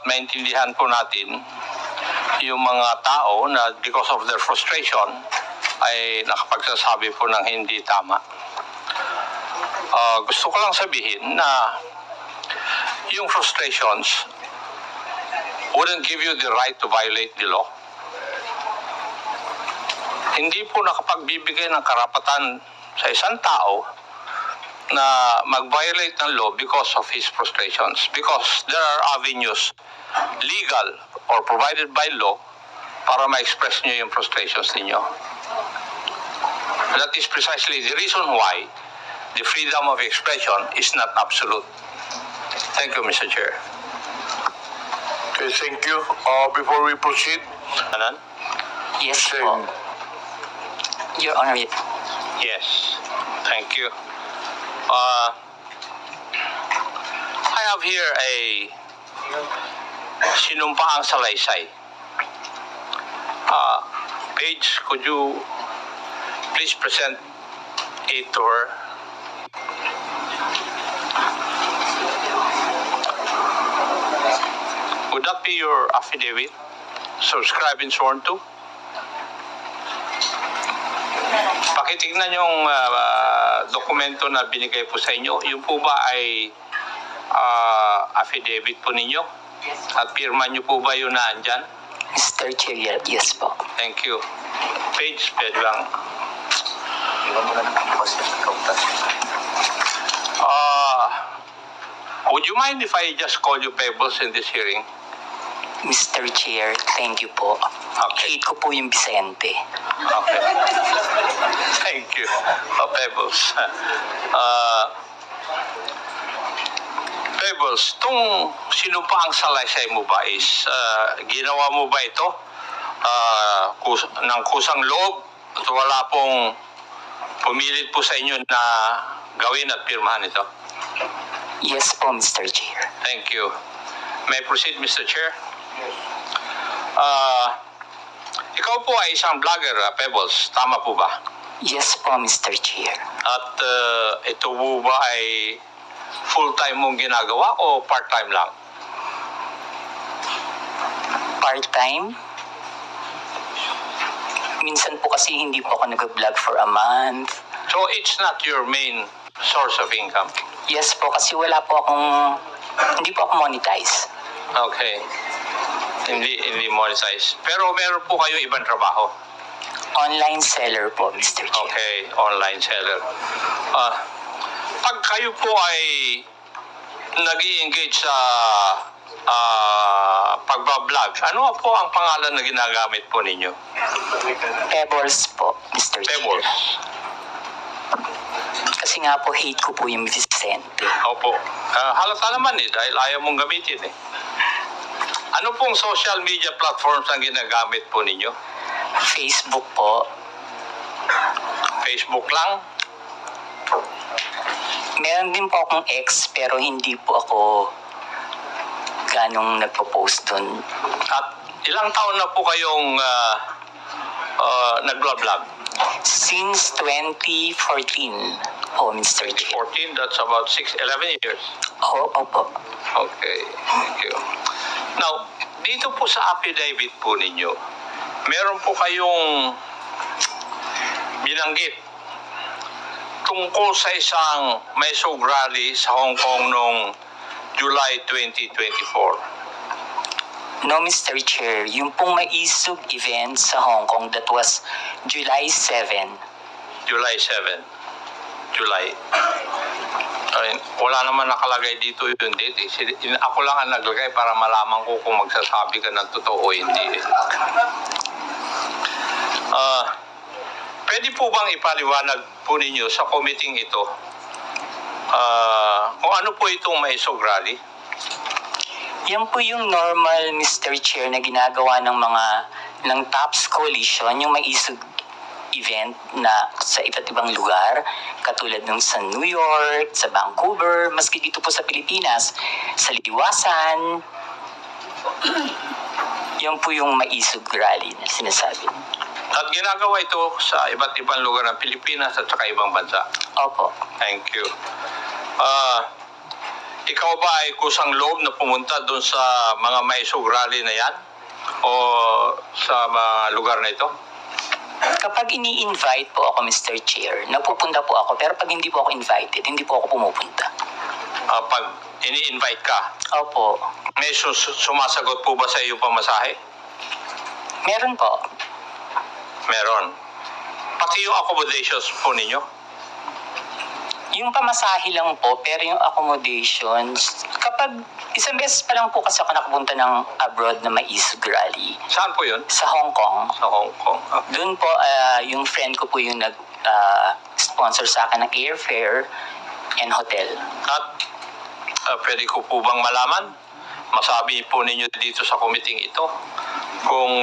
maintindihan po natin yung mga tao na because of their frustration ay nakapagsasabi po ng hindi tama. Gusto ko lang sabihin na yung frustrations wouldn't give you the right to violate the law. Hindi po nakapagbibigay ng karapatan sa isang tao na mag-violate ng law because of his frustrations. Because there are avenues, legal or provided by law, para ma-express nyo yung frustrations ninyo. That is precisely the reason why the freedom of expression is not absolute. Thank you, Mr. Chair. Okay, thank you. Before we proceed, Anan? Yes Same. po. Your Honor, Yes. Thank you. I have here a sinumpaang salaysay. Paige, could you please present it to her? Would that be your affidavit? Subscribed and sworn to? Pakitignan yung dokumento na binigay po sa inyo. Yung po ba ay affidavit po ninyo? At pirma nyo po ba yun na andyan? Mr. Chair, yes po. Thank you. Page, pwede lang. Would you mind if I just call you Pebbles in this hearing? Mr. Chair, thank you po. Okay. Hate ko po yung Vicente. Okay. Thank you. Pebbles. Pebbles, itong sinumpaang salaysay mo ba is ginawa mo ba ito ng kusang loob at wala pong pumilit po sa inyo na gawin at pirmahan ito? Yes po, Mr. Chair. Thank you. May I proceed, Mr. Chair? Ikaw po ay isang vlogger, Pebbles. Tama po ba? Yes po, Mr. Chair. At ito po ba ay full-time mong ginagawa o part-time lang? Part-time? Minsan po kasi hindi po ako nag-vlog for a month. So it's not your main source of income? Yes po, kasi wala po akong, hindi po ako monetize. Okay. Hindi monetize. Pero meron po kayo ibang trabaho? Online seller po, Mr. Chair. Okay, online seller. Pag kayo po ay nag-i-engage sa pagbablog, ano po ang pangalan na ginagamit po ninyo? Pebbles po, Mr. Pebbles. Chair. Kasi nga po, hate ko po yung Vicente. Opo. Halata naman dahil ayaw mong gamitin Ano pong social media platforms ang ginagamit po ninyo? Facebook po. Facebook lang? Meron din po akong ex, pero hindi po ako ganong nagpo-post dun. At ilang taon na po kayong nag-vlog? Since 2014 po, Mr. Chair. 14, that's about 11 years. Opo. Okay, thank you. Now, dito po sa affidavit po ninyo, meron po kayong binanggit tungkol sa isang Maisog rally sa Hong Kong noong July 2024. No, Mr. Chair. Yung pong maisog event sa Hong Kong, that was July 7. July 7. July. Ay, wala naman nakalagay dito yung date. Ako lang ang naglagay para malaman ko kung magsasabi ka ng totoo o hindi. Pwede po bang ipaliwanag po ninyo sa committee ito kung ano po itong Maisog rally? Yan po yung normal, Mr. Chair, na ginagawa ng TOPS Coalition, yung maisog event na sa iba't ibang lugar, katulad ng sa New York, sa Vancouver, maski dito po sa Pilipinas, sa Liwasan. Yan po yung maisog rally na sinasabi. At ginagawa ito sa iba't ibang lugar ng Pilipinas at saka ibang bansa. Opo. Thank you. ikaw ba ay kusang loob na pumunta doon sa mga maisog rally na yan? O sa mga lugar na ito? Kapag ini-invite po ako, Mr. Chair, napupunta po ako. Pero pag hindi po ako invited, hindi po ako pumupunta. Pag ini-invite ka, Opo. may sumasagot po ba sa iyo pamasahe? Meron po. Meron. Pati yung accommodations po ninyo? Yung pamasahe lang po, pero yung accommodations, kapag isang beses pa lang po kasi ako nakapunta ng abroad na maisog rally Saan po yun? sa Hong Kong. Sa Hong Kong. Doon po, yung friend ko po yung nag-sponsor sa akin ng airfare and hotel. At pwede ko po bang malaman? Masabi po ninyo dito sa committee ito kung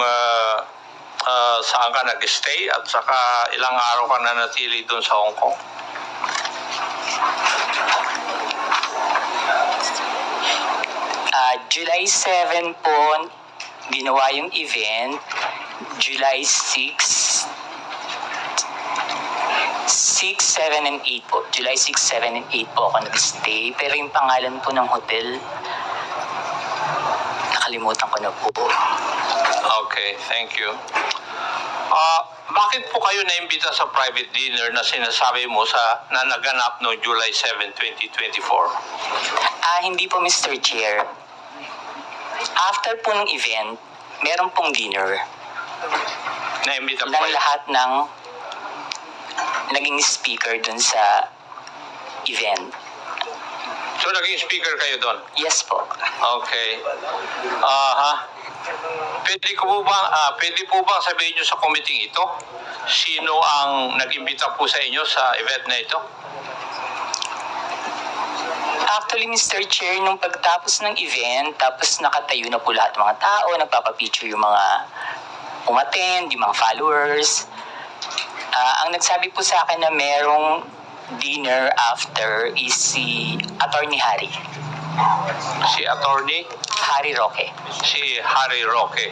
saan ka nag-stay at saka ilang araw ka na natili doon sa Hong Kong? July 7 po, ginawa yung event. July 6, 7, and 8 po. July 6, 7, and 8 po ako nag-stay. Pero yung pangalan po ng hotel, nakalimutan ko na po. Okay, thank you. Bakit po kayo naimbita sa private dinner na sinasabi mo na naganap no July 7, 2024? Hindi po, Mr. Chair. After po ng event, meron pong dinner Naimbita po ng kayo? lahat ng naging speaker dun sa event. So naging speaker kayo doon? Yes po. Okay. Pwede po ba sabihin nyo sa committee ito? Sino ang nag-imbita po sa inyo sa event na ito? Actually, Mr. Chair, nung pagtapos ng event, tapos nakatayo na po lahat ng mga tao, nagpapapicture yung mga umattend, yung mga followers. Ang nagsabi po sa akin na merong dinner after is si Attorney Harry. Si Attorney? Harry Roque. Si Harry Roque.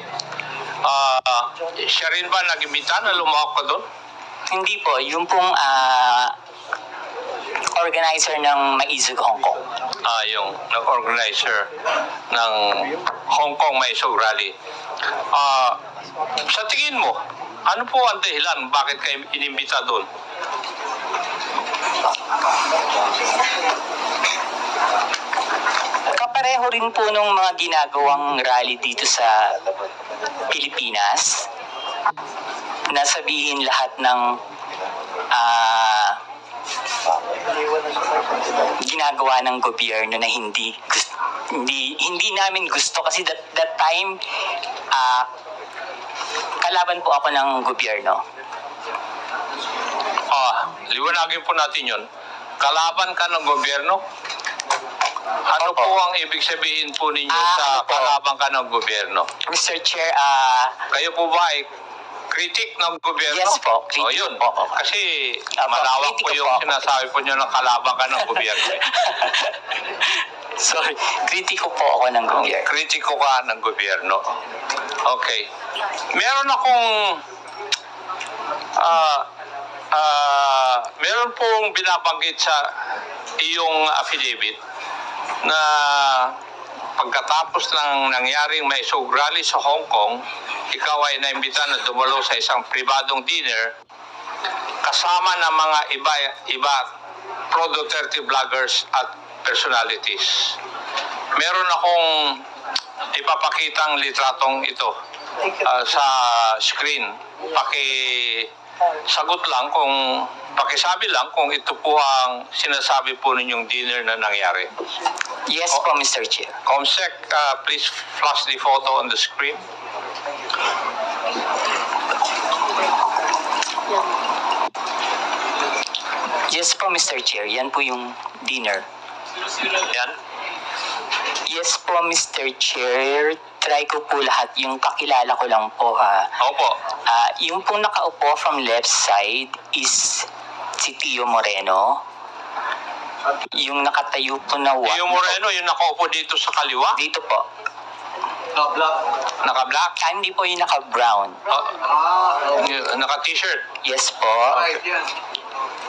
Siya rin ba nag-imbita na lumawak pa doon? Hindi po, yung pong organizer ng Maisog Hong Kong. Yung nag-organizer ng Hong Kong Maisog Rally. Sa tingin mo, ano po ang dahilan bakit kayo inimbita doon? Kapareho rin po nung mga ginagawang rally dito sa Pilipinas na sabihin lahat ng ginagawa ng gobyerno na hindi namin gusto kasi that time kalaban po ako ng gobyerno. Liwanagin po natin yun. Kalaban ka ng gobyerno? Ano Opo. po ang ibig sabihin po ninyo sa ano po? kalaban ka ng gobyerno? Mr. Chair, Kayo po ba ay critic ng gobyerno? Yes po, critic yun. po ako. Kasi Opo, malawak po critic yung po ako. sinasabi po nyo ng kalaban ka ng gobyerno. sorry, kritiko po ako ng gobyerno. Kritiko ka ng gobyerno. Okay. Meron akong meron pong binabanggit sa iyong affidavit na pagkatapos ng nangyaring may rally sa Hong Kong, ikaw ay naimbita na dumalo sa isang pribadong dinner kasama ng mga iba pro-Duterte vloggers at personalities. Meron akong ipapakitang litratong ito sa screen. Pakisagot lang pakisabi lang kung ito po ang sinasabi po ninyong dinner na nangyari. Yes po, Mr. Chair. Comsec, please flash the photo on the screen. Yes po, Mr. Chair. Yan po yung dinner. Yan. Yes po, Mr. Chair. Try ko po lahat. Yung kakilala ko lang po, ha. Opo. Yung pong nakaupo from left side is si Tio Moreno. Yung nakatayo po na Tio Moreno, yung nakaupo dito sa kaliwa? dito po. Naka-black? Hindi po yung naka-brown. Naka-t-shirt? Yes po.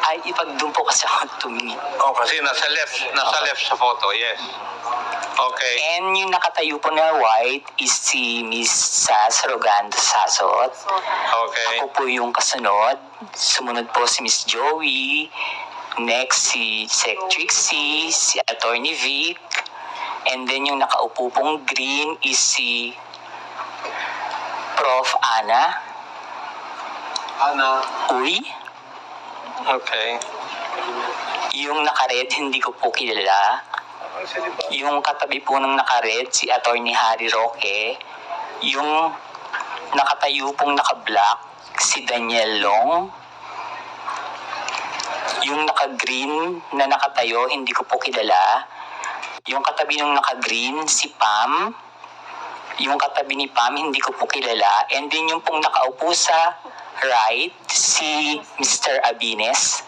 Ay, ipag doon po kasi ako tumingin. Oh, kasi nasa left sa photo, yes. Okay. And yung nakatayo po na white is si Miss Sas Rogando Sasot. Okay. Ako po yung kasunod. Sumunod po si Miss Joey. Next si Sec Trixie, si Attorney Vic. And then yung nakaupo pong green is si Prof. Ana. Uy. Okay. Yung naka-red, hindi ko po kilala. Yung katabi po ng naka-red, si Attorney Harry Roque. Yung nakatayo pong naka-black, si Daniel Long. Yung naka-green na nakatayo, hindi ko po kilala. Yung katabi ng naka-green, si Pam. Yung katabi ni Pam, hindi ko po kilala. And then yung pong nakaupo sa right, si Mr. Abines.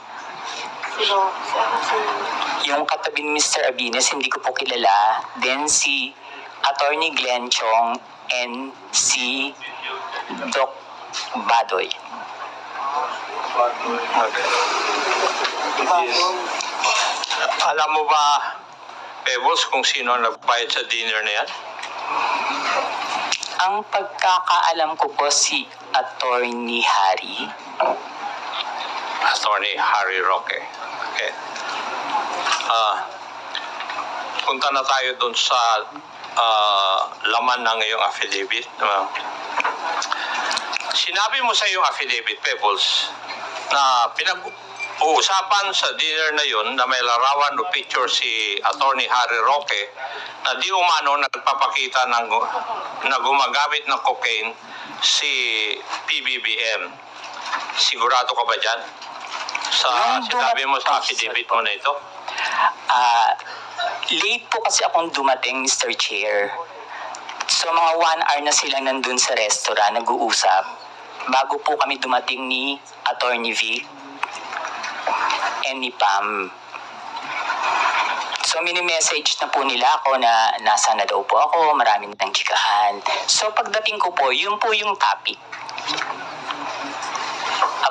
Yung katabi ni Mr. Abines, hindi ko po kilala. Then si Attorney Glenn Chong and si Doc Badoy. Alam mo ba, Pebbles, kung sino ang nagbayad sa dinner na yan? Ang pagkakaalam ko po si Attorney Harry. Attorney Harry Roque. Okay. Punta na tayo dun sa laman ng iyong affidavit. Sinabi mo sa iyong affidavit, Pebbles, na pinag-uusapan sa dinner na yun na may larawan o picture si Attorney Harry Roque na di umano nagpapakita na gumagamit ng cocaine si PBBM. Sigurado ka ba dyan? Sinabi mo sa affidavit mo na ito? Late po kasi akong dumating, Mr. Chair. So mga 1 hour na sila nandun sa restaurant, nag-uusap. Bago po kami dumating ni Attorney Vic and ni Pam. So mini-message na po nila ako na nasa na daw po ako, maraming nang chikahan. So pagdating ko po, yun po yung topic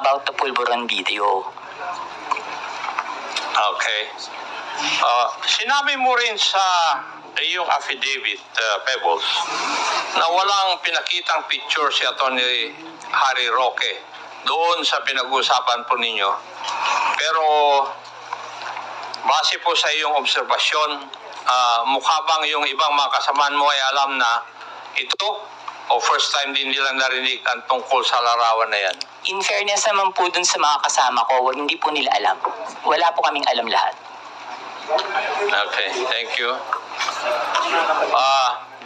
about the Pulburon video. Okay. Sinabi mo rin sa iyong affidavit, Pebbles, na walang pinakitang picture si Attorney Harry Roque doon sa pinag-uusapan po ninyo. Pero base po sa iyong obserbasyon, mukha bang yung ibang mga kasamaan mo ay alam na ito o first time din nila narinig ang tungkol sa larawan na yan? In fairness naman po dun sa mga kasama ko, hindi po nila alam. Wala po kaming alam lahat. Okay, thank you.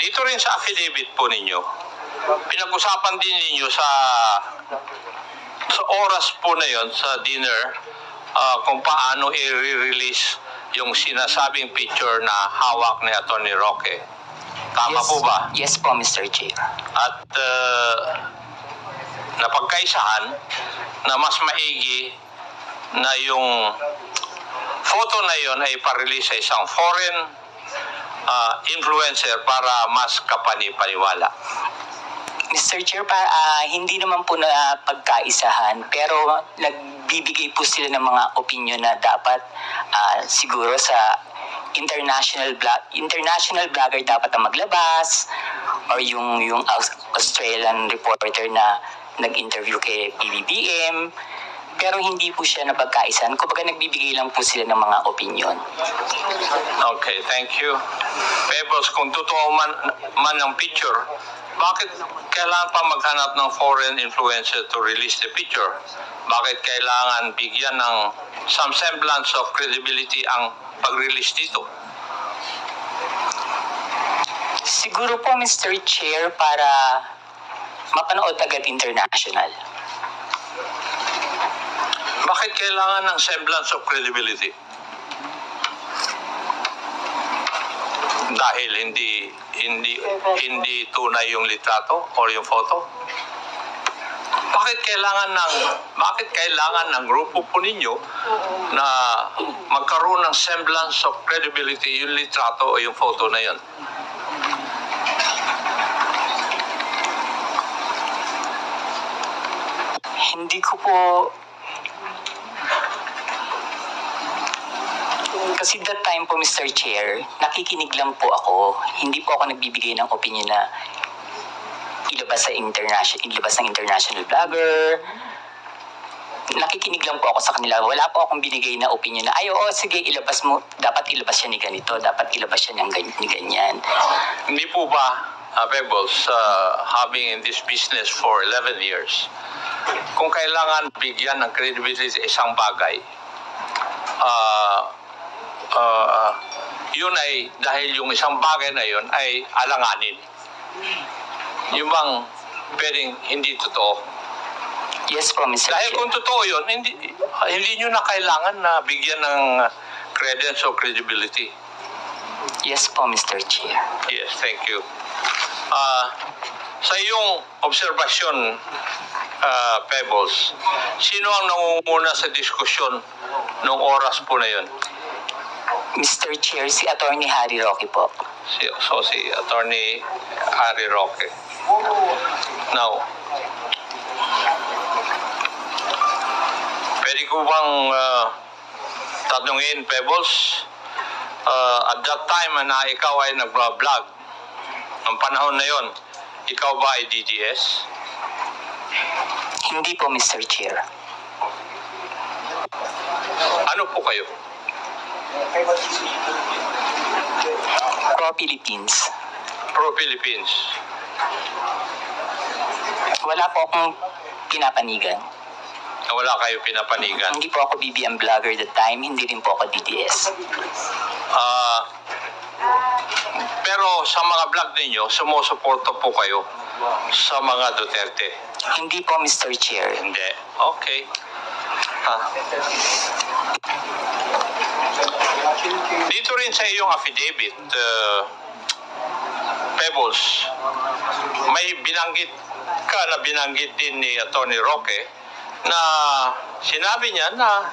Dito rin sa affidavit po ninyo, pinag-usapan din ninyo sa oras po na yon sa dinner kung paano i-release yung sinasabing picture na hawak ni Attorney Roque. Tama Yes. po ba? Yes po, Mr. Chair. At napagkaisahan na mas maigi na yung photo na yon ay parelease sa isang foreign influencer para mas kapani-paniwala. Mr. Chair, hindi naman po na pagkaisahan, pero nagbibigay po sila ng mga opinion na dapat siguro sa international blogger dapat ang maglabas, or yung Australian reporter na nag-interview kay PBBM, pero hindi po siya napagkaisahan. Kumbaga nagbibigay lang po sila ng mga opinion. Okay, thank you. Pebbles, kung totoo man ang picture, bakit kailangan pa maghanap ng foreign influencer to release the picture? Bakit kailangan bigyan ng some semblance of credibility ang pag-release dito? Siguro po, Mr. Chair, para mapanood agad international. Bakit kailangan ng semblance of credibility? Dahil hindi tunay yung litrato o yung photo? Bakit kailangan ng grupo po ninyo na magkaroon ng semblance of credibility yung litrato o yung photo na yun? Hindi ko po Kasi that time po, Mr. Chair, nakikinig lang po ako. Hindi po ako nagbibigay ng opinion na ilabas ng international vlogger. Nakikinig lang po ako sa kanila. Wala po akong binigay na opinion na, ay, oo, sige, ilabas mo. Dapat ilabas siya ni ganito. Dapat ilabas siya ni ganyan. Hindi po ba, Pebbles, having in this business for 11 years, kung kailangan bigyan ng credibility isang bagay, yun ay dahil yung isang bagay na yun ay alanganin. Yung bang pwedeng hindi totoo? Yes po, Mr. Dahil Chair. kung totoo yun, hindi nyo na kailangan na bigyan ng credence o credibility. Yes po, Mr. Chair. Yes, thank you. Sa iyong obserbasyon, Pebbles, sino ang nangunguna sa diskusyon noong oras po na yun? Mr. Chair, si Attorney Harry Roque po. Si Attorney Harry Roque. Now, pwede ko bang tanungin, Pebbles, at that time na ikaw ay nag-vlog, ang panahon na yon, ikaw ba ay DDS? Hindi po, Mr. Chair. Ano po kayo? Pro-Philippines. Pro-Philippines. Wala po akong pinapanigan. Wala kayo pinapanigan. Hindi po ako BBM vlogger that time. Hindi rin po ako DDS. Pero sa mga vlog ninyo, sumusuporto po kayo sa mga Duterte. Hindi po, Mr. Chair. Hindi. Okay. Dito rin sa iyong affidavit, Pebbles, may binanggit din ni Atty. Roque na sinabi niya na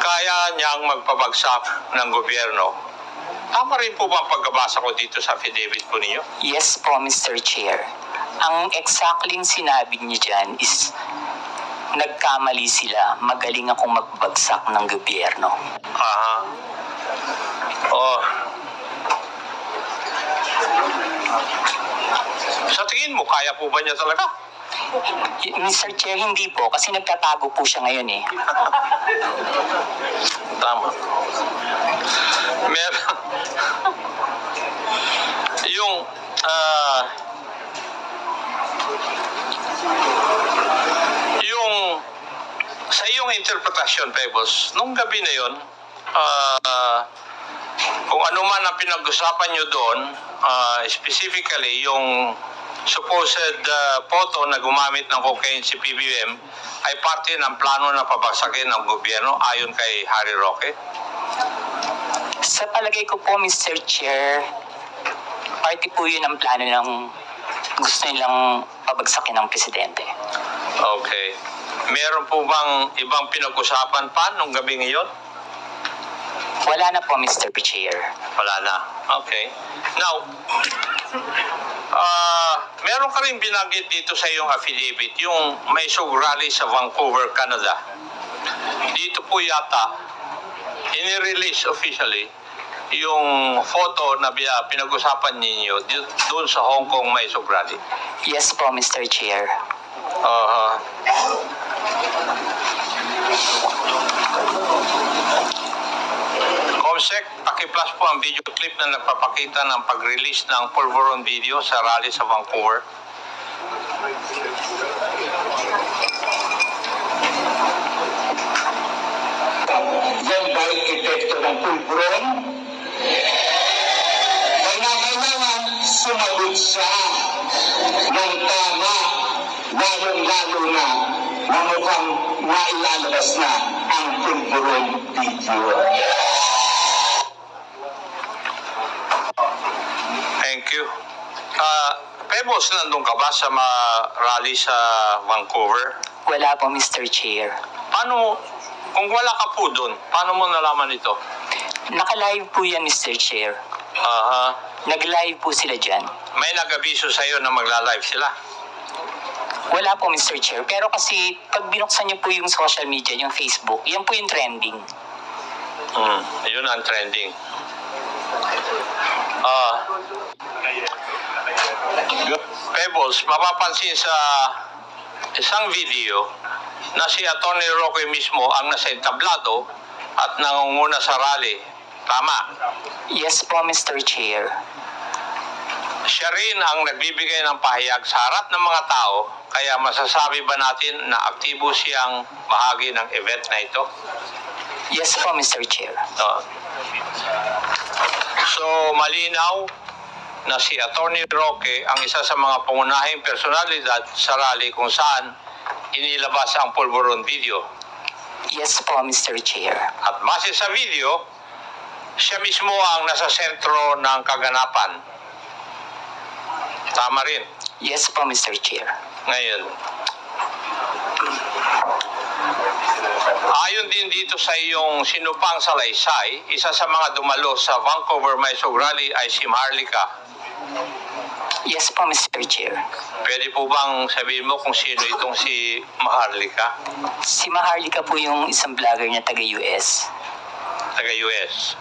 kaya niyang magpabagsak ng gobyerno. Tama rin po ba ang pagkabasa ko dito sa affidavit po ninyo? Yes po, Mr. Chair. Ang exactly sinabi niya dyan is nagkamali sila. Magaling akong magbagsak ng gobyerno. Aha. Oh. Sa tingin mo, kaya po ba niya talaga? Mr. Chair, hindi po. Kasi nagtatago po siya ngayon eh. Tama. Meron. Yung, sa iyong interpretasyon, Pebbles, nung gabi na yon, kung ano man ang pinag-usapan nyo doon, specifically yung supposed photo na gumamit ng cocaine si PBBM ay parte ng plano na pabagsakin ng gobyerno ayon kay Harry Roque? Sa palagay ko po, Mr. Chair, party po yun ang plano ng gusto nilang pabagsakin ng presidente. Okay. Meron po bang ibang pinag-usapan pa nung gabi ngayon? Wala na po, Mr. Chair. Wala na. Okay. Now, meron ka rin binanggit dito sa iyong affidavit, yung may rally sa Vancouver, Canada. Dito po yata, inirelease officially yung photo na pinag-usapan ninyo doon sa Hong Kong may rally. Yes po, Mr. Chair. Comsec, paki-plus po ang video clip na nagpapakita ng pag-release ng Pulveron video sa rally sa Vancouver. Yan ba yung epekto ng pulburon? Kailangan sumagot siya ng tama, lalong-lalo na mukhang mailalabas na ang pulburon video. Thank you. Pebbles, nandun ka ba sa rally sa Vancouver? Wala po, Mr. Chair. Paano, kung wala ka po doon, paano mo nalaman ito? Naka-live po yan, Mr. Chair. Aha. Nag-live po sila dyan. May nag-abiso sa'yo na magla-live sila? Wala po, Mr. Chair. Pero kasi, pag binuksan niyo po yung social media, yung Facebook, yan po yung trending. Yun ang trending. Ah, Pebbles, mapapansin sa isang video na si Atty. Roque mismo ang nasa entablado at nangunguna sa rally. Tama. Yes po, Mr. Chair. Siya rin ang nagbibigay ng pahayag sa harap ng mga tao, kaya masasabi ba natin na aktibo siyang bahagi ng event na ito? Yes po, Mr. Chair. So, malinaw na si Atty. Roque ang isa sa mga pangunahing personalidad sa rally kung saan inilabas ang pulburon video. Yes po, Mr. Chair. At base sa video, siya mismo ang nasa sentro ng kaganapan. Tama rin. Yes po, Mr. Chair. Ngayon, ayon din dito sa iyong sinupang salaysay, isa sa mga dumalo sa Vancouver Maisog Rally ay si Maharlika. Yes po, Mr. Chair. Pwede po bang sabihin mo kung sino itong si Maharlika? Si Maharlika po yung isang vlogger na taga-US. Taga-US.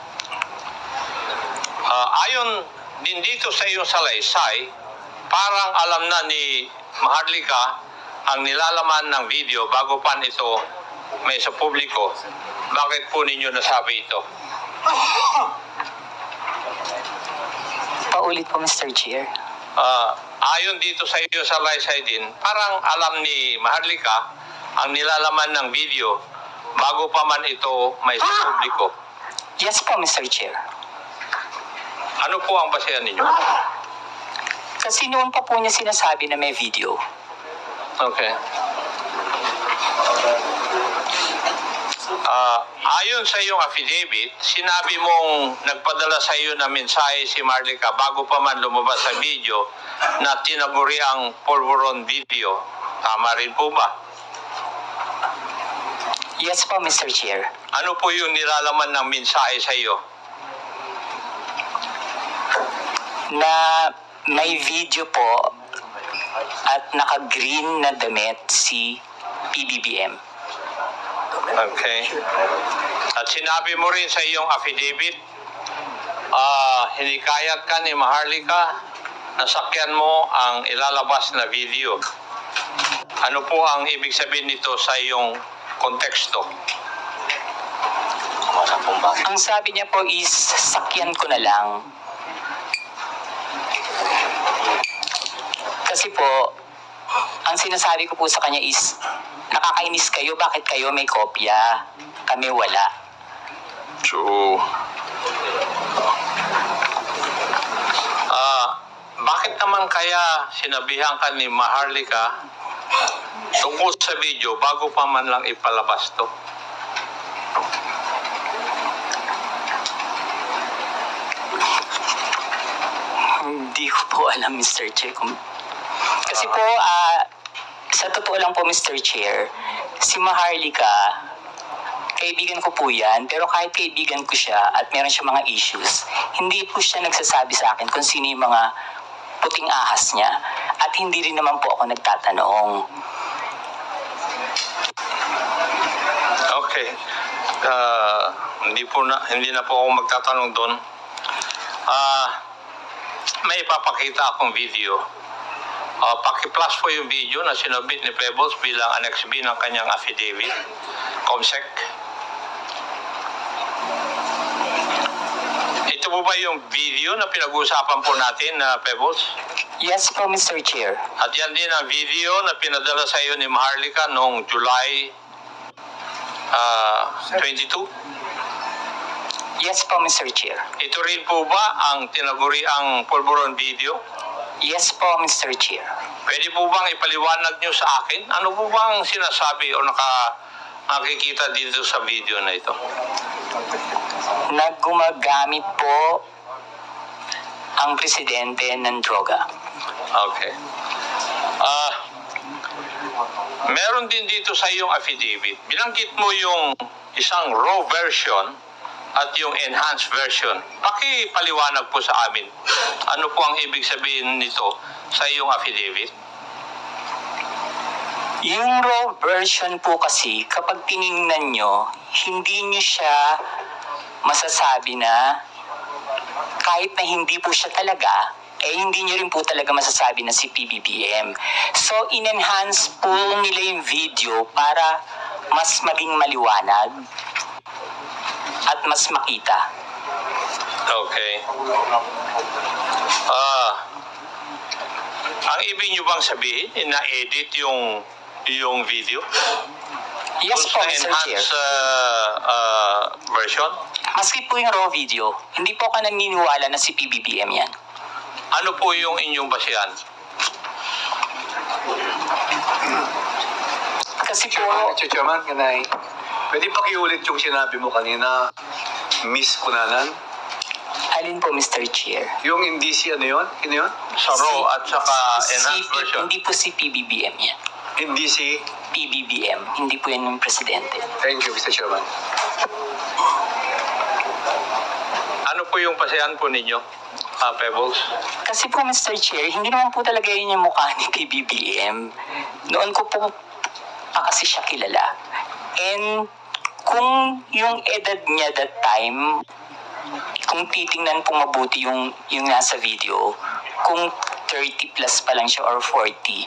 Ayon din dito sa iyong salaysay, parang alam na ni Maharlika ang nilalaman ng video bago pa ito may sa publiko. Bakit po ninyo nasabi ito? Paulit po, Mr. Chair. Ayon dito sa iyo sa salaysay din, parang alam ni Maharlika ang nilalaman ng video bago pa man ito may sa publiko. Yes po, Mr. Chair. Ano po ang basehan ninyo? Kasi noon pa po niya sinasabi na may video. Okay. Ayon sa iyong affidavit, sinabi mong nagpadala sa iyo na mensahe si Maharlika bago pa man lumabas sa video na tinaguri ang pulburon video. Tama rin po ba? Yes po, Mr. Chair. Ano po yung nilalaman ng mensahe sa iyo? Na may video po at naka-green na damit si PBBM. Okay. At sinabi mo rin sa iyong affidavit, hinikayat ka ni Maharlika na sakyan mo ang ilalabas na video. Ano po ang ibig sabihin nito sa iyong konteksto? Ang sabi niya po is, sakyan ko na lang. Kasi po, ang sinasabi ko po sa kanya is, nakakainis kayo, bakit kayo may kopya? Kami wala. So, bakit naman kaya sinabihan ka ni Maharlika tungkol sa video bago pa man lang ipalabas to? Hindi ko po alam, Mr. Chair. Kasi po, sa totoo lang po, Mr. Chair, si Maharlika, kaibigan ko po yan, pero kahit kaibigan ko siya at meron siya mga issues, hindi po siya nagsasabi sa akin kung sino yung mga puting ahas niya. At hindi rin naman po ako nagtatanong. Okay. Hindi na po ako magtatanong doon. May ipapakita akong video. Paki-plus po yung video na sinubmit ni Pebbles bilang Annex B ng kanyang affidavit. Comsec. Ito po ba yung video na pinag-uusapan po natin na Pebbles? Yes po, Mr. Chair. At yan din ang video na pinadala sa iyo ni Maharlika noong July 22. Yes po, Mr. Chair. Ito rin po ba ang tinaguri ang pulburon video? Yes po, Mr. Chair. Pwede po bang ipaliwanag nyo sa akin? Ano po bang sinasabi o nakikita dito sa video na ito? Naggumagamit po ang presidente ng droga. Okay. Meron din dito sa iyong affidavit. Binanggit mo yung isang raw version at yung enhanced version. Pakipaliwanag po sa amin. Ano po ang ibig sabihin nito sa iyong affidavit? Yung raw version po kasi, kapag tiningnan nyo, hindi nyo siya masasabi na kahit na hindi po siya talaga, hindi nyo rin po talaga masasabi na si PBBM. So, in-enhance po nila yung video para mas maging maliwanag at mas makita. Okay. Ang ibig nyo bang sabihin, na-edit yung video? Yes po, Mr. Chair. Enhanced version? Maski po yung raw video, hindi po ako naniniwala na si PBBM yan. Ano po yung inyong basihan? Kasi po, Mr. Chairman, kanay, pwede pakiulit yung sinabi mo kanina, Miss Kunanan? alin po, Mr. Chair? Yung hindi si ano yun? Ano yun? Sa raw at saka enhanced version? Hindi po si PBBM yan. Hindi si... PBBM, hindi po yan yung presidente. Thank you, Mr. Chairman. Ano po yung basihan po ninyo, Pebbles? Kasi po, Mr. Chair, hindi naman po talaga yun yung mukha ni PBBM. Noon ko po pa kasi siya kilala. And kung yung edad niya that time, kung titingnan po mabuti yung nasa video, kung 30 plus pa lang siya or 40,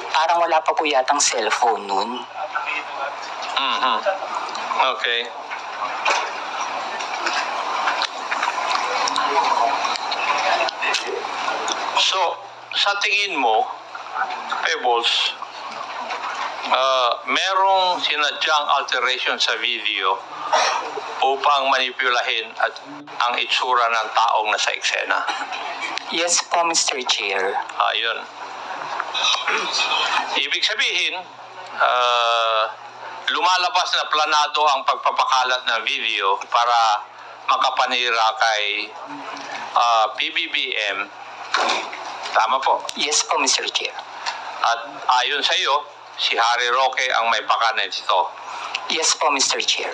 parang wala pa po yatang cellphone nun. Okay. So, sa tingin mo, Pebbles, merong sinadyang alteration sa video upang manipulahin at ang itsura ng taong nasa eksena. Yes po, Mr. Chair. Ayun. Ibig sabihin, lumalabas na planado ang pagpapakalat ng video para makapanira kay PBBM. Tama po. Yes po, Mr. Chair. At ayon sa iyo, si Harry Roque ang may pakanan dito. Yes po, Mr. Chair.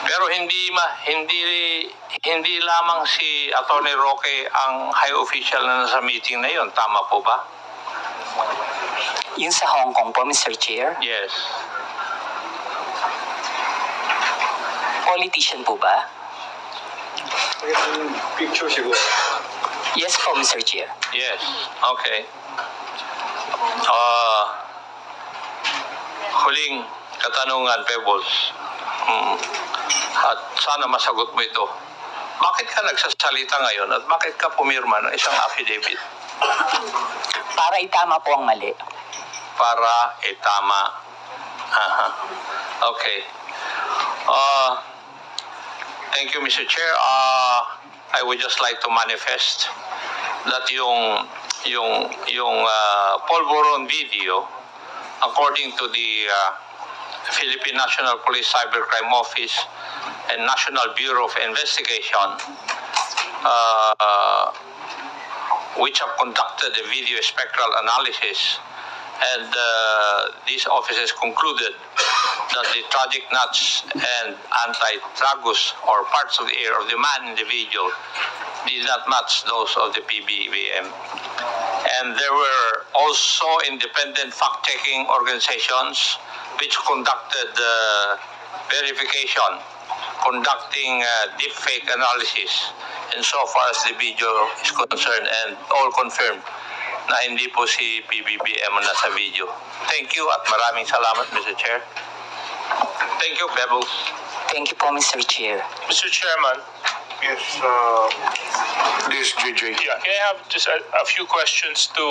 Pero hindi lamang si Atty. Roque ang high official na nasa meeting na yon, tama po ba? Yung sa Hong Kong po, Mr. Chair. Yes. Politician po ba? Picture siguro. Yes po, Mr. Chair. Yes. Okay. Huling katanungan, Pebbles. At sana masagot mo ito. Bakit ka nagsasalita ngayon at bakit ka pumirma ng isang affidavit? Para itama po ang mali. Para itama. Okay. Thank you, Mr. Chair. I would just like to manifest that yung Polvoron video, according to the Philippine National Police Cybercrime Office and National Bureau of Investigation, which have conducted a video spectral analysis, and these officers concluded that the tragic nuts and anti-tragus or parts of the ear of the man in the video did not match those of the PBBM. And there were also independent fact-checking organizations which conducted verification, conducting deepfake analysis insofar as the video is concerned, and all confirmed na hindi po si PBBM ang nasa video. Thank you at maraming salamat, Mr. Chair. Thank you, Pebbles. Thank you po, Mr. Chair. Mr. Chairman, Yes, this JJ. yeah, can I have just a few questions to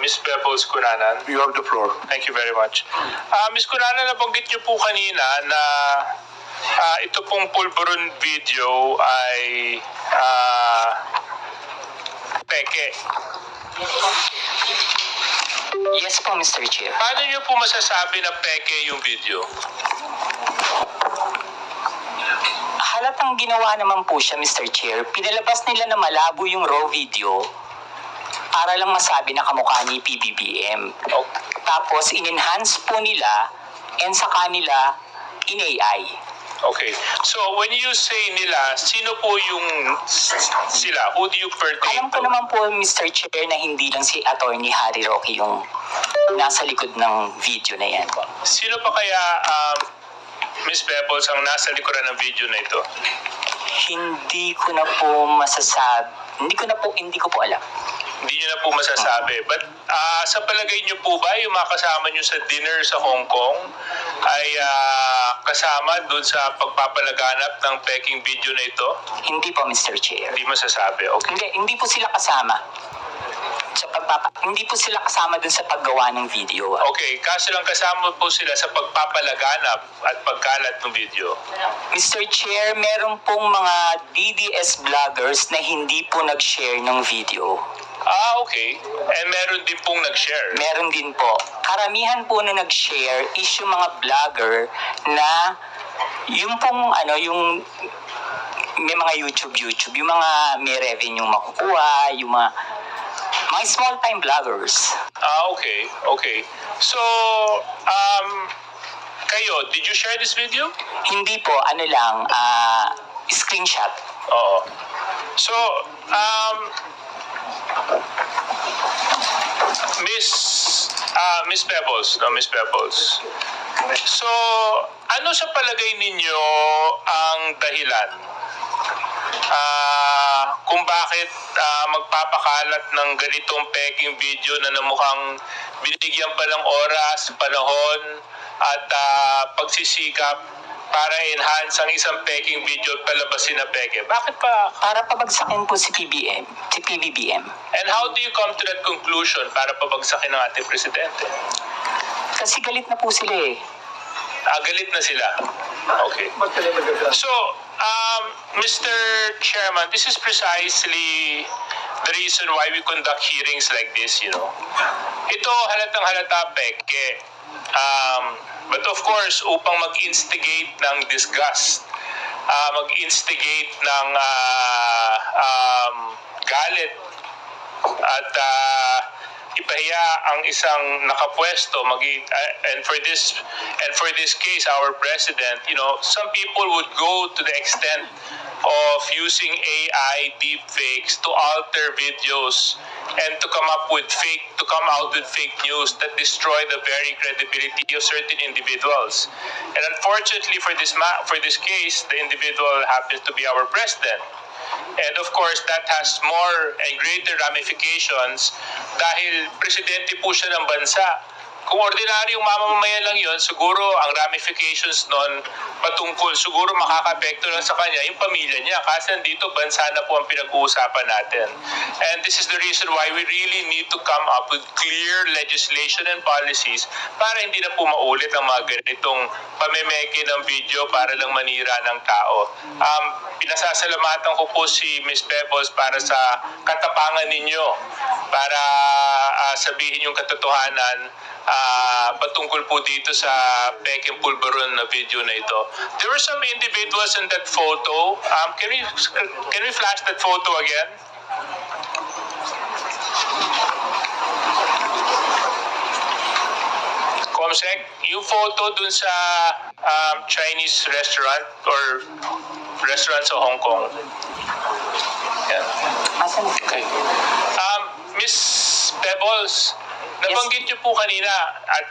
Ms. Bebels Cunanan? You have the floor. Thank you very much. Ms. Cunanan, nabanggit niyo po kanina na ito pong Pulburon video ay peke. Yes po, Mr. Chair. Paano niyo po masasabi na peke yung video? Halatang ginawa naman po siya, Mr. Chair. Pinalabas nila na malabo yung raw video para lang masabi na kamukha ni PBBM. Tapos, in-enhance po nila and sa kanila in-AI. Okay. So, when you say nila, sino po yung sila? Who do you pertain Alam ko to? naman po, Mr. Chair, na hindi lang si Atty. Harry Roque yung nasa likod ng video na yan. Sino pa kaya Miss Pebbles ang nasa likuran ng video na ito? Hindi ko na po masasabi. Hindi ko po alam. Hindi nyo na po masasabi. But sa palagay nyo po ba, yung mga kasama nyo sa dinner sa Hong Kong ay kasama doon sa pagpapalaganap ng peking video na ito? Hindi po, Mr. Chair. Hindi masasabi. Okay. Hindi po sila kasama. Hindi po sila kasama dun sa paggawa ng video. Okay, kaso lang kasama po sila sa pagpapalaganap at pagkalat ng video. Mr. Chair, meron pong mga DDS vloggers na hindi po nag-share ng video. Okay. And meron din pong nag-share. Meron din po. Karamihan po na nag-share is yung mga vlogger na yung pong yung may mga YouTube, yung mga may revenue makukuha, yung mga small-time vloggers. Okay. Okay. So, kayo, did you share this video? Hindi po, screenshot. Oo. So, Miss Pebbles, no, Miss Pebbles. So, ano sa palagay ninyo ang dahilan kung bakit magpapakalat ng ganitong peking video na namukhang binigyan pa ng oras, panahon at pagsisikap para enhance ang isang peking video at palabasin na peke? Bakit pa? Para pabagsakin po si PBBM. And how do you come to that conclusion para pabagsakin ng ating presidente? Kasi galit na po sila eh. Galit na sila. Okay. So, Mr. Chairman, this is precisely the reason why we conduct hearings like this, you know. Ito halatang halata peke. But of course, upang mag-instigate ng disgust, mag-instigate ng galit at ipahiya ang isang nakapwesto and for this case our president, you know, some people would go to the extent of using AI deepfakes to alter videos and to come out with fake news that destroy the very credibility of certain individuals. And unfortunately for this case, the individual happens to be our president. And of course, that has more and greater ramifications dahil presidente po siya ng bansa. Kung ordinaryong mamamayan lang yon, siguro ang ramifications nun patungkol, siguro makaka-apekto lang sa kanya yung pamilya niya. Kasi nandito, bansa na po ang pinag-uusapan natin. And this is the reason why we really need to come up with clear legislation and policies para hindi na po maulit ang mga ganitong pamemeke ng video para lang manira ng tao. Pinasasalamatan ko po si Ms. Pebbles para sa katapangan ninyo para sabihin yung katotohanan patungkol po dito sa peking pulburon na video na ito. There were some individuals in that photo. Can we flash that photo again? Comsec, yung photo dun sa Chinese restaurant or restaurant sa Hong Kong. Yan. Okay. Miss Pebbles, nabanggit niyo po kanina at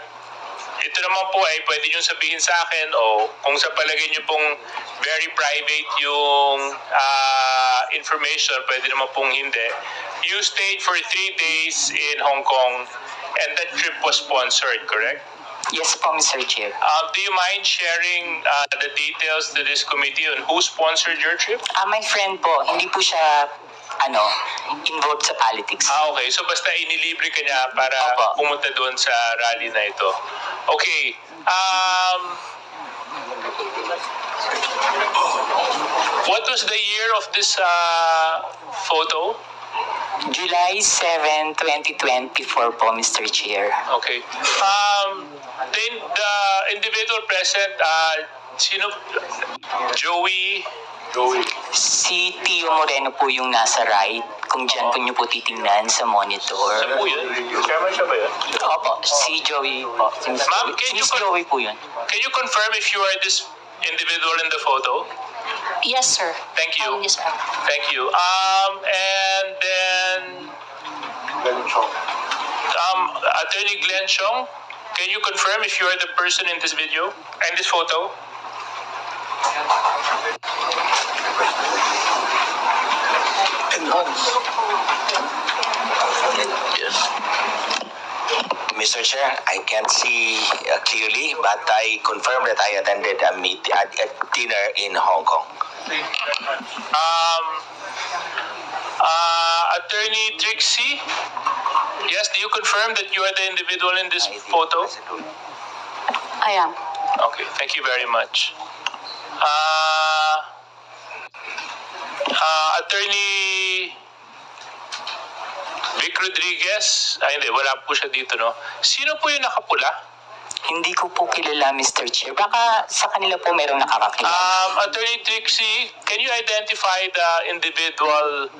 ito naman po ay pwede nyo sabihin sa akin o kung sa palagay nyo pong very private yung information, pwede naman pong hindi. You stayed for 3 days in Hong Kong and that trip was sponsored, correct? Yes po, Mr. Chair. Do you mind sharing the details to this committee on who sponsored your trip? My friend po, hindi po siya involved sa politics. Okay. So basta inilibre ka niya para Opo. pumunta doon sa rally na ito. Okay. What was the year of this photo? July 7, 2024 po, Mr. Chair. Okay. Then the individual present, sino? Joey. Si Tio Moreno po yung nasa right. Kung dyan po niyo po titingnan sa monitor. Siya po yun? Chairman siya ba yun? Opo, si Joey po. Si Miss Ma'am, Joey. can Si you Miss Joey po yun. Can you confirm if you are this individual in the photo? Yes, sir. Thank you. Yes, sir. Thank you. And then Attorney Glenn Chong, can you confirm if you are the person in this video and this photo? Yes. Mr. Chair, I can't see clearly, but I confirm that I attended a dinner in Hong Kong. Attorney Trixie, yes, do you confirm that you are the individual in this photo? I am. Okay, thank you very much. Attorney Vic Rodriguez, hindi, wala po siya dito, no? Sino po yung nakapula? Hindi ko po kilala, Mr. Chair. Baka sa kanila po merong nakakakilala. Attorney Trixie, can you identify the individual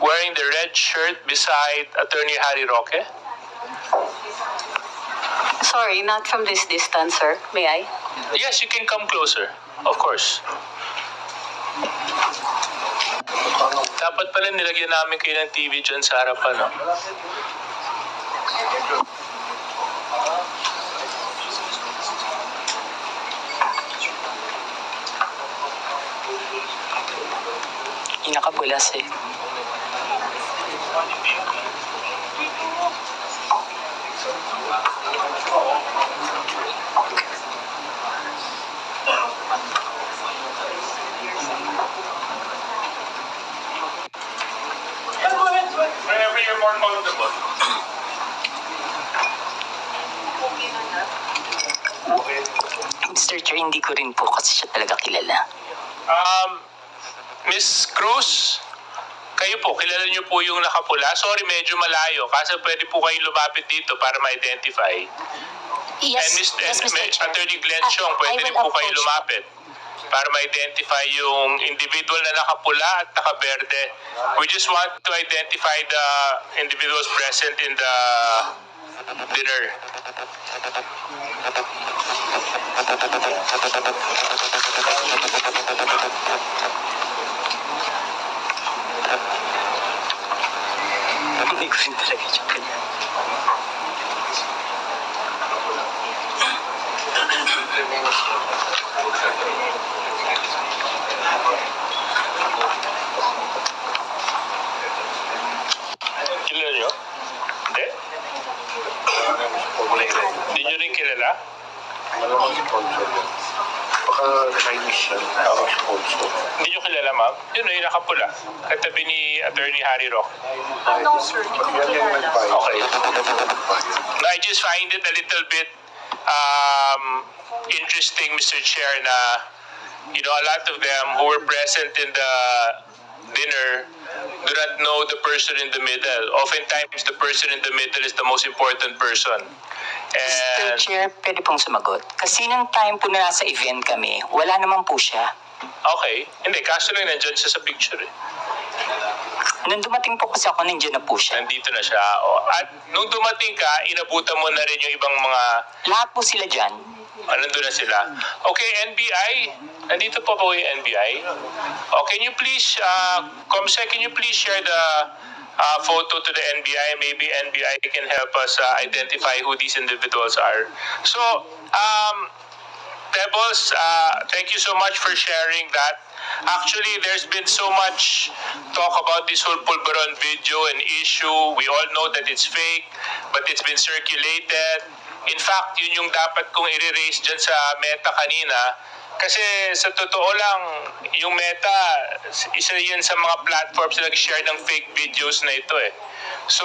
wearing the red shirt beside Attorney Harry Roque? Sorry, not from this distance, sir. May I? Yes, you can come closer. Of course. Dapat pala nilagyan namin kayo ng TV dyan sa harapan, no? Yung nakapulas eh. Whenever you're more comfortable. Mr. Chair, hindi ko rin po kasi siya talaga kilala. Miss Cruz, kayo po, kilala niyo po yung nakapula? Sorry, medyo malayo. Kasi pwede po kayong lumapit dito para ma-identify. Yes, And Attorney Glenn Chong, pwede rin po kayo lumapit para ma-identify yung individual na nakapula at nakaberde. We just want to identify the individuals present in the dinner. Hindi ko rin talaga siya kilala. Kilala niyo? Hindi? Hindi niyo rin kilala? Malamang sponsor yan. Baka Chinese yan. Sponsor. Hindi niyo kilala, ma'am? Yun o, yung nakapula. Katabi ni Attorney Harry Roque. No, sir. Hindi ko Yan yung kilala. nagbayad. Okay. Nagbayad. I just find it a little bit interesting, Mr. Chair, na a lot of them who were present in the dinner do not know the person in the middle. Oftentimes, the person in the middle is the most important person. Mr. And Chair, pwede pong sumagot. Kasi nung time po na nasa event kami, wala naman po siya. okay, hindi, kaso lang nandyan siya sa picture eh. Nung dumating po kasi ako, nandiyan na po siya. Nandito na siya. At nung dumating ka, inabutan mo na rin yung ibang mga Lahat po sila dyan. nandun na sila. Okay, NBI. Nandito po po yung NBI. Oh, can you please, Comsec, can you please share the photo to the NBI? Maybe NBI can help us identify who these individuals are. So, Pebbles, thank you so much for sharing that. Actually, there's been so much talk about this whole Pulveron video and issue. We all know that it's fake, but it's been circulated. In fact, yun yung dapat kong i-raise dyan sa Meta kanina. Kasi sa totoo lang, yung Meta, isa yan sa mga platforms na nag-share ng fake videos na ito eh. So,